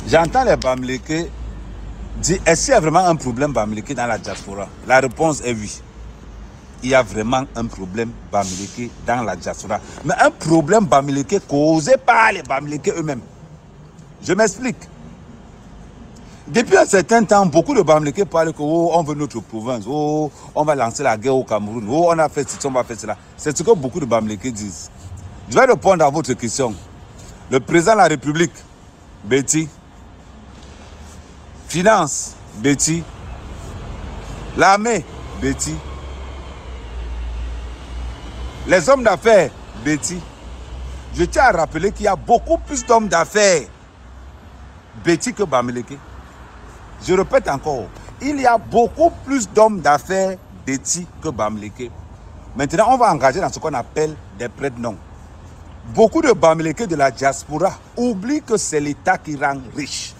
J'entends les Bamileke dire, est-ce qu'il y a vraiment un problème Bamileke dans la diaspora? La réponse est oui. Il y a vraiment un problème Bamileke dans la diaspora. Mais un problème Bamileke causé par les Bamileke eux-mêmes. Je m'explique. Depuis un certain temps, beaucoup de Bamileke parlent que oh, on veut notre province, oh, on va lancer la guerre au Cameroun, oh, on a fait ceci, on va faire cela. C'est ce que beaucoup de Bamileke disent. Je vais répondre à votre question. Le président de la République, Betty. Finance, Betty. L'armée, Betty. Les hommes d'affaires, Betty. Je tiens à rappeler qu'il y a beaucoup plus d'hommes d'affaires Betty que Bamileke. Je répète encore, il y a beaucoup plus d'hommes d'affaires Betty que Bamileke. Maintenant, on va engager dans ce qu'on appelle des prête-noms. Beaucoup de Bamileke de la diaspora oublient que c'est l'État qui rend riche.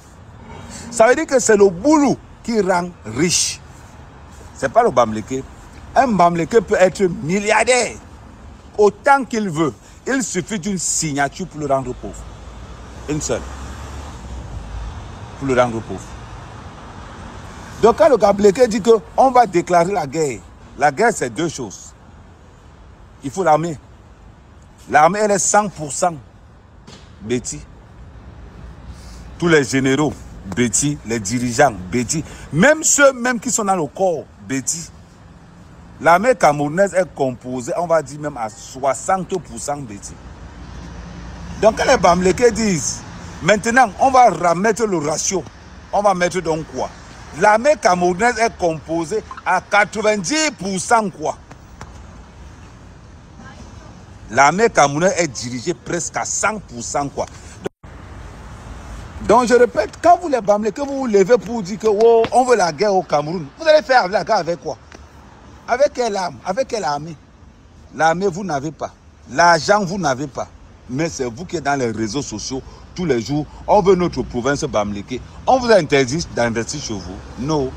Ça veut dire que c'est le boulot qui rend riche. Ce n'est pas le Bamileke. Un Bamileke peut être milliardaire autant qu'il veut. Il suffit d'une signature pour le rendre pauvre. Une seule. Pour le rendre pauvre. Donc quand le Bamileke dit qu'on va déclarer la guerre c'est deux choses. Il faut l'armée. L'armée elle est 100% Betty. Tous les généraux, Betty, les dirigeants, Betty. Même ceux même qui sont dans le corps, Betty. L'armée camerounaise est composée, on va dire même à 60% Betty. Donc quand les Bamileke disent, maintenant on va remettre le ratio, on va mettre donc quoi? L'armée camerounaise est composée à 90% quoi? L'armée camerounaise est dirigée presque à 100% quoi? Donc je répète, quand vous les Bamileke, vous vous levez pour dire que oh, on veut la guerre au Cameroun, vous allez faire la guerre avec quoi? Avec quelle arme? Avec quelle armée? L'armée, vous n'avez pas. L'argent, vous n'avez pas. Mais c'est vous qui êtes dans les réseaux sociaux tous les jours. On veut notre province Bamileke. On vous a interdit d'investir chez vous? Non.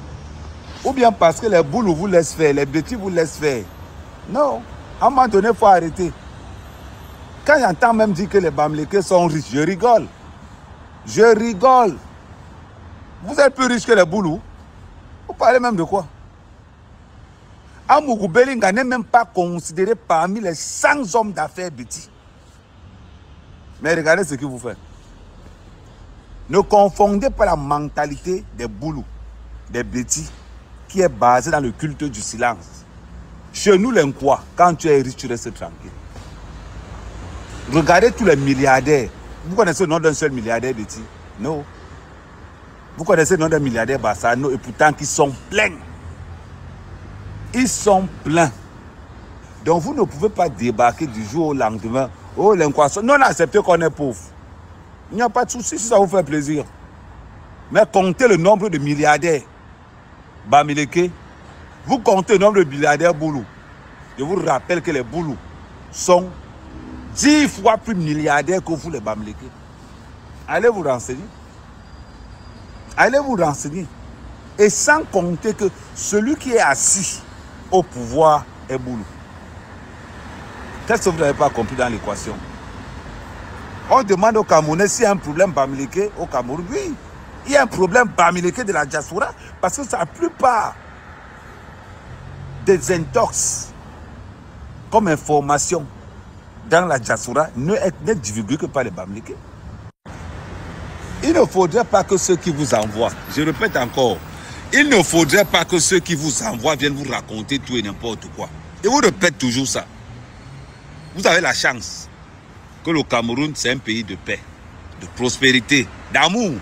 Ou bien parce que les boules vous laissent faire, les bêtises vous laissent faire? Non. À un moment donné, il faut arrêter. Quand j'entends même dire que les Bamileke sont riches, je rigole. Je rigole. Vous êtes plus riche que les boulous. Vous parlez même de quoi? Amougou Belinga n'est même pas considéré parmi les 100 hommes d'affaires Betty. Mais regardez ce que vous faites. Ne confondez pas la mentalité des boulous, des Betty, qui est basée dans le culte du silence. Chez nous, l'enquoi, quand tu es riche, tu restes tranquille. Regardez tous les milliardaires. Vous connaissez le nom d'un seul milliardaire Betty? Non. Vous connaissez le nom d'un milliardaire Bassano et pourtant qui sont pleins. Ils sont pleins. Donc vous ne pouvez pas débarquer du jour au lendemain. Oh, l'incroissance. Non, acceptez qu'on est pauvre. Il n'y a pas de souci si ça vous fait plaisir. Mais comptez le nombre de milliardaires Bamileke. Vous comptez le nombre de milliardaires Boulou. Je vous rappelle que les Boulou sont 10 fois plus milliardaires que vous les Bamileke. Allez vous renseigner. Allez vous renseigner. Et sans compter que celui qui est assis au pouvoir est Boulou. Qu'est-ce que vous n'avez pas compris dans l'équation? On demande aux Camerounais s'il y a un problème Bamileke au Cameroun. Oui, il y a un problème Bamileke de la diaspora parce que la plupart des intox comme information dans la diaspora n'est divulguée que par les Bamileke. Il ne faudrait pas que ceux qui vous envoient, je répète encore, il ne faudrait pas que ceux qui vous envoient viennent vous raconter tout et n'importe quoi. Et vous répète toujours ça. Vous avez la chance que le Cameroun, c'est un pays de paix, de prospérité, d'amour.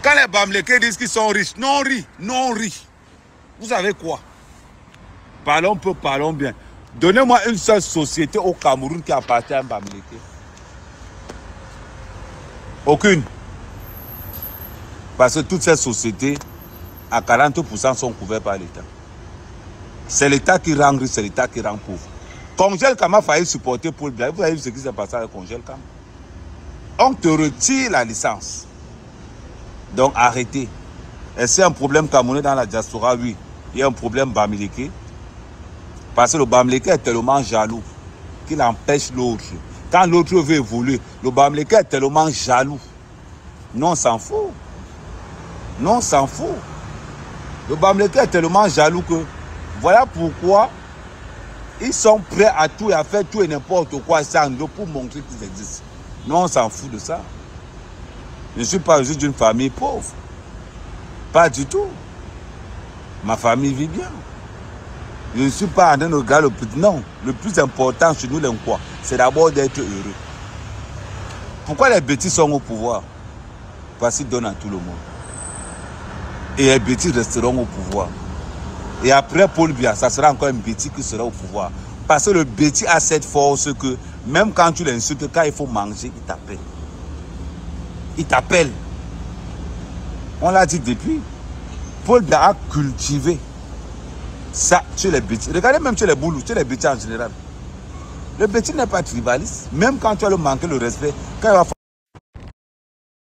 Quand les Bamileke disent qu'ils sont riches, non riches, non riches. Vous savez quoi? Parlons peu, parlons bien. Donnez-moi une seule société au Cameroun qui appartient à un Bamileke. Aucune. Parce que toutes ces sociétés, à 40% sont couvertes par l'État. C'est l'État qui rend riche, c'est l'État qui rend pauvre. Congel Kam a failli supporter Paul Biya. Vous avez vu ce qui s'est passé avec Congel Kam? On te retire la licence. Donc arrêtez. Et c'est un problème camerounais dans la diaspora? Oui. Il y a un problème Bamileke. Parce que le Bamileke est tellement jaloux qu'il empêche l'autre. Quand l'autre veut évoluer, le Bamileke est tellement jaloux Non, on s'en fout. Non, on s'en fout. Le Bamileke est tellement jaloux que voilà pourquoi ils sont prêts à tout et à faire tout et n'importe quoi sans nous pour montrer qu'ils existent. Non, on s'en fout de ça. Je ne suis pas juste d'une famille pauvre. Pas du tout. Ma famille vit bien. Je ne suis pas en train de regarder le plus. Non, le plus important chez nous, c'est d'abord d'être heureux. Pourquoi les bêtises sont au pouvoir? Parce qu'ils donnent à tout le monde. Et les bêtises resteront au pouvoir. Et après Paul Biya, ça sera encore un bêtise qui sera au pouvoir. Parce que le bêtise a cette force que même quand tu l'insultes, quand il faut manger, il t'appelle. Il t'appelle. On l'a dit depuis. Paul Biya a cultivé ça chez les bêtises. Regardez même chez les boulous, chez les bêtises en général. Le bêtise n'est pas tribaliste. Même quand tu vas le manquer le respect, quand il va